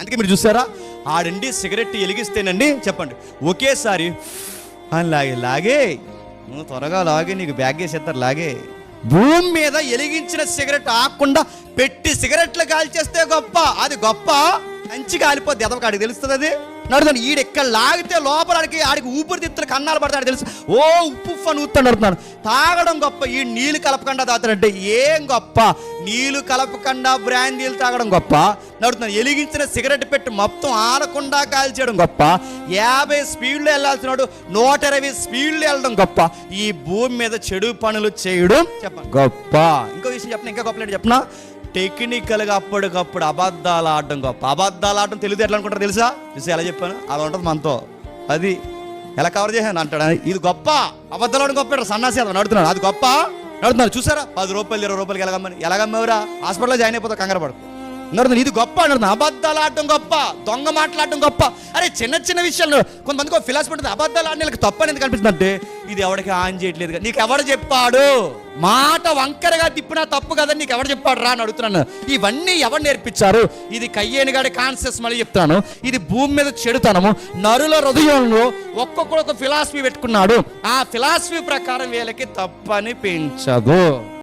అందుకే మీరు చూసారా, ఆడండి సిగరెట్ వెలిగిస్తేనండి చెప్పండి ఒకేసారి లాగే త్వరగా లాగే, నీకు బ్యాగ్ వేసేస్తారు లాగే. భూమి మీద వెలిగించిన సిగరెట్ ఆకుండా పెట్టి సిగరెట్లు కాల్చేస్తే గొప్ప, అది గొప్ప. మంచి కాలిపోద్ది ఎదవకాడికి తెలుస్తుంది అది. నడుతాను ఈడు ఎక్కడ లాగితే లోపలికి ఆడికి ఊపిరితిత్తులు కన్నాలు పడతాడు తెలుసు. ఓ ఉప్పు అని ఊస్తాడు నడుతున్నాను. తాగడం గొప్ప, ఈ నీళ్ళు కలపకుండా తాగుతాడంటే ఏం గొప్ప. నీళ్ళు కలపకుండా బ్రాందీలు తాగడం గొప్ప. నడుతున్నాను ఎలిగించిన సిగరెట్ పెట్టి మొత్తం ఆనకుండా కాల్చేయడం గొప్ప. 50 స్పీడ్లో వెళ్ళాల్సినాడు 120 స్పీడ్లో వెళ్ళడం గొప్ప. ఈ భూమి మీద చెడు పనులు చేయడం చెప్పండి గొప్ప. ఇంకో విషయం చెప్పిన, ఇంకా గొప్ప చెప్పిన, టెక్నికల్గా అప్పటికప్పుడు అబద్ధాలు ఆడడం గొప్ప. అబద్ధాలు ఆడడం తెలియదు ఎట్లా అనుకుంటారు తెలుసా? ఎలా చెప్పాను అలా ఉంటుంది మనతో. అది ఎలా కవర్ చేశాను అంటాడు, ఇది గొప్ప. అబద్ధాలు ఆడడం గొప్ప. సన్నాసి నడుతున్నాడు, అది గొప్ప. నడుతున్నారు చూసారా, 10 రూపాయలు 20 రూపాయలకి ఎలాగమ్మేవరా, హాస్పిటల్లో జాయిన్ అయిపోతావు కంగారు పడుకో. నడుతుంది ఇది గొప్ప. నడుతుంది అబద్ధాలు ఆడడం గొప్ప, దొంగ మాట్లాడడం గొప్ప. అరే చిన్న చిన్న విషయాలు కొంతమందికి ఫిలాసఫీ ఉంటుంది, అబద్ధాలు ఆడడానికి తప్ప అనేది కనిపిస్తుంది. అంటే ఇది ఎవరికి ఆన్ చేయట్లేదు, నీకు ఎవడు చెప్పాడు? మాట వంకరగా తిప్పినా తప్పు కదా, నీకు ఎవడు చెప్పాడు రా అని అడుగుతున్నాను. ఇవన్నీ ఎవరు నేర్పించారు? ఇది కయ్యేని గాడి కాన్షియస్. మళ్ళీ చెప్తాను, ఇది భూమి మీద చెడుతనము. నరుల హృదయంలో ఒక్కొక్కడు ఒక ఫిలాసఫీ పెట్టుకున్నాడు. ఆ ఫిలాసఫీ ప్రకారం వీళ్ళకి తప్పని పెంచదు.